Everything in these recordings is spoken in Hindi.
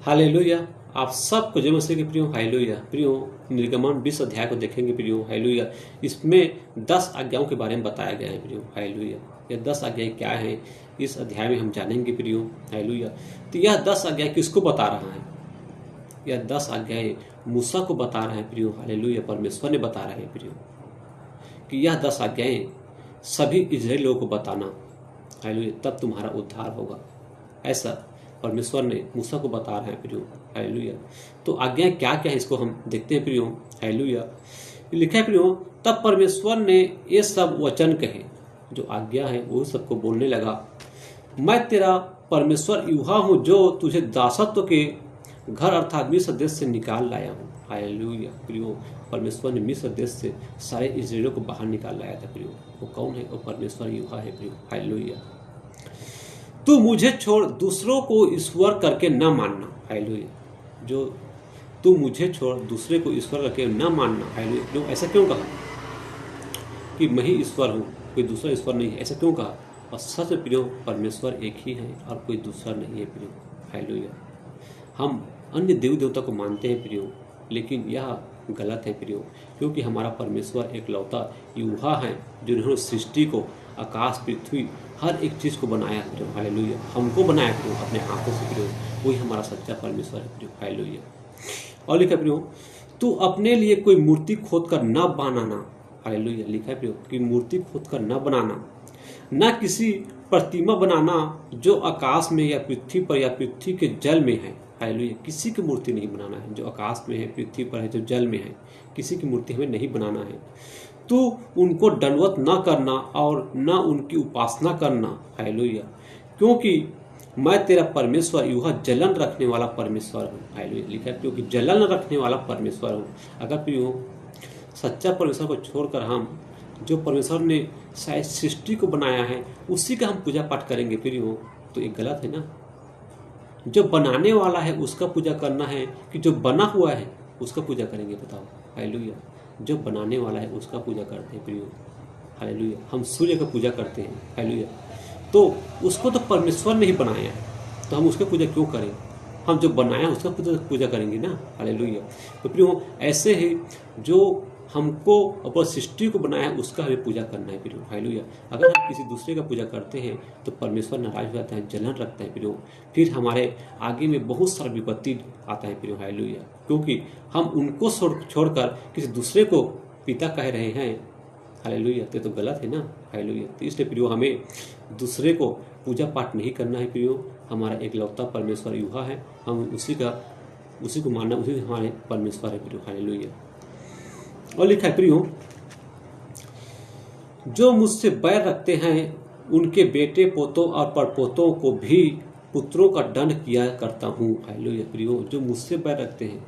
हालेलुया। आप सबको जय मसीह के प्रियो हालेलुया। प्रियो, निर्गमन 20 अध्याय को देखेंगे प्रियो हालेलुया। इसमें 10 आज्ञाओं के बारे में बताया गया है प्रियो हालेलुया। यह 10 आज्ञाएं क्या है इस अध्याय में हम जानेंगे प्रियो हालेलुया। तो यह 10 आज्ञाएं किसको बता रहा है? यह 10 आज्ञाएं मूसा को बता रहा है प्रियो हालेलुया। परमेश्वर ने बता रहा है प्रियो कि यह 10 आज्ञाएं सभी इजराइली लोगों को बताना हालेलुया, तब तुम्हारा उद्धार होगा। ऐसा परमेश्वर ने मूसा को बता रहे हैं प्रियो हालेलुया। तो आज्ञाएं क्या क्या है इसको हम देखते हैं प्रियो हालेलुया। लिखा है प्रियो, तब परमेश्वर ने ये सब वचन कहे, जो आज्ञा है वो सबको बोलने लगा। मैं तेरा परमेश्वर यूहा हूँ, जो तुझे दासत्व के घर अर्थात मिस्र देश से निकाल लाया हूँ हालेलुया। प्रियो, परमेश्वर ने मिस्र देश से सारे इजराइलियों को बाहर निकाल लाया था प्रियो। वो कौन है? वो परमेश्वर यूहा है प्रियो हालेलुया। तू मुझे छोड़ दूसरों को ईश्वर करके न मानना हालेलुया। जो तू मुझे छोड़ दूसरे को ईश्वर करके न मानना हालेलुया। क्यों? ऐसा क्यों कहा कि मैं ही ईश्वर हूँ, कोई दूसरा ईश्वर नहीं है? ऐसा क्यों कहा? और सच प्रियो, परमेश्वर एक ही है और कोई दूसरा नहीं है प्रियो हालेलुया। हम अन्य देवी देवता को मानते हैं प्रियो, लेकिन यह गलत है प्रियो, क्योंकि हमारा परमेश्वर एक लौता यूहा है, जिन्होंने सृष्टि को, आकाश, पृथ्वी, हर एक चीज़ को बनाया प्रियो हालेलुया। हमको बनाया प्रियो अपने आंखों से प्रियो। वही हमारा सच्चा परमेश्वर है प्रियो हालेलुया। और लिखा प्रियो, तू अपने लिए कोई मूर्ति खोद कर न बनाना हालेलुया। लिखा है प्रियो कि मूर्ति खोद कर न बनाना, न किसी प्रतिमा बनाना जो आकाश में या पृथ्वी पर या पृथ्वी के जल में है हालेलुया। किसी की मूर्ति नहीं बनाना है जो आकाश में है, पृथ्वी पर है, जो जल में है। किसी की मूर्ति हमें नहीं बनाना है। तू उनको दंडवत न करना और न उनकी उपासना करना हालेलुया, क्योंकि मैं तेरा परमेश्वर यूहा जलन रखने वाला परमेश्वर हूँ हालेलुया। लिखा है क्योंकि जलन रखने वाला परमेश्वर हूँ। अगर प्रियो सच्चा परमेश्वर को छोड़कर हम जो परमेश्वर ने शायद सृष्टि को बनाया है उसी का हम पूजा पाठ करेंगे प्रियो, तो ये गलत है ना। जो बनाने वाला है उसका पूजा करना है कि जो बना हुआ है उसका पूजा करेंगे? बताओ हालेलुया। जो बनाने वाला है उसका पूजा करते हैं प्रियो हालेलुया। हम सूर्य का पूजा करते हैं हालेलुया, तो उसको तो परमेश्वर ने ही बनाया है, तो हम उसका पूजा क्यों करें? हम जो बनाया उसका पूजा करेंगे ना हालेलुया। तो प्रियो, ऐसे ही जो हमको अपनी सृष्टि को बनाया है उसका हमें पूजा करना है प्रियो हालेलुया। अगर हम किसी दूसरे का पूजा करते हैं तो परमेश्वर नाराज हो जाता है, जलन रखता है प्रियो। फिर हमारे आगे में बहुत सारा विपत्ति आता है प्रियो हालेलुया, क्योंकि हम उनको छोड़कर किसी दूसरे को पिता कह रहे हैं हालेलुया। तो गलत है ना हालेलुया। तो इसलिए प्रियो, हमें दूसरे को पूजा पाठ नहीं करना है प्रियो। हमारा एक लौता परमेश्वर यूहा है, हम उसी को मानना, उसी हमारे परमेश्वर है प्रियो हालेलुया। और लिखा है प्रियो, जो मुझसे बैर रखते हैं उनके बेटे पोतों और परपोतों को भी पुत्रों का दंड किया करता हूँ हालेलुया। प्रियो, जो मुझसे बैर रखते हैं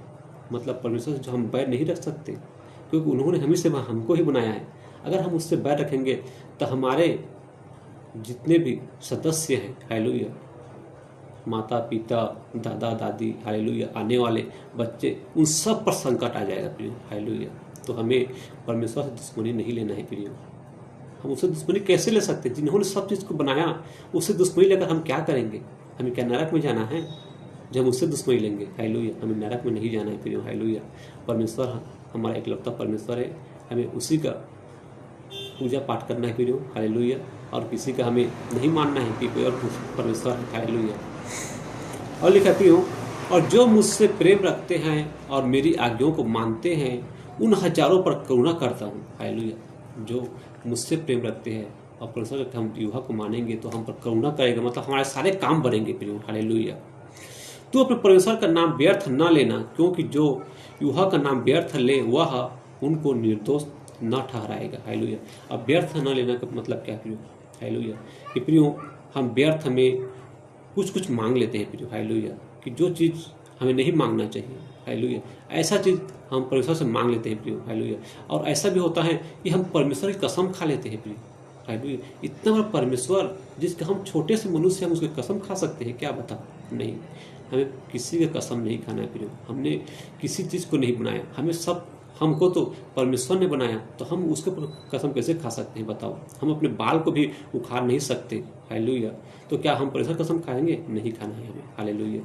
मतलब परमेश्वर से जो हम बैर नहीं रख सकते, क्योंकि उन्होंने हमको ही बनाया है। अगर हम उससे बैर रखेंगे तो हमारे जितने भी सदस्य हैं हालेलुया, माता पिता, दादा दादी हालेलुया, आने वाले बच्चे, उन सब पर संकट आ जाएगा प्रियो हालेलुया। तो हमें परमेश्वर से दुश्मनी नहीं लेना है प्रियो। हम उससे दुश्मनी कैसे ले सकते हैं? जिन्होंने सब चीज़ को बनाया उससे दुश्मनी लेकर हम क्या करेंगे? हमें क्या नरक में जाना है जब हम उससे दुश्मनी लेंगे हालेलुया? हमें नरक में नहीं जाना है प्रियो हालेलुया। परमेश्वर हमारा एकलौता परमेश्वर है, हमें उसी का पूजा पाठ करना है प्रियो हालेलुया। और किसी का हमें नहीं मानना है कि कोई और परमेश्वर है हालेलुया। और लिखा प्रियो, और जो मुझसे प्रेम रखते हैं और मेरी आज्ञाओं को मानते हैं उन हजारों पर करुणा करता हूँ हालेलुया। जो मुझसे प्रेम रखते हैं और परमेश्वर का हम यूहा को मानेंगे तो हम पर करुणा करेगा, मतलब हमारे सारे काम बढ़ेंगे प्रियो हालेलुया। तू अपने परमेश्वर का नाम व्यर्थ न लेना, क्योंकि जो यूहा का नाम व्यर्थ ले वह उनको निर्दोष न ठहराएगा हालेलुया। अब व्यर्थ न लेना का मतलब क्या प्रियो हालेलुया? कि प्रियो, हम व्यर्थ में कुछ मांग लेते हैं प्रियो हालेलुया, कि जो चीज़ हमें नहीं मांगना चाहिए हालेलुया, ऐसा चीज़ हम परमेश्वर से मांग लेते हैं प्रियो हालेलुया। और ऐसा भी होता है कि हम परमेश्वर की कसम खा लेते हैं प्रियो हालेलुया। इतना बड़ा परमेश्वर जिसका हम छोटे से मनुष्य हम उसकी कसम खा सकते हैं क्या? बता, नहीं, हमें किसी का कसम नहीं खाना है प्रियो। हमने किसी चीज़ को नहीं बनाया, हमको तो परमेश्वर ने बनाया, तो हम उसके कसम कैसे खा सकते हैं? बताओ। हम अपने बाल को भी उखाड़ नहीं सकते हालेलुया, तो क्या हम परमेश्वर कसम खाएंगे? नहीं खाना है हमें हालेलुया।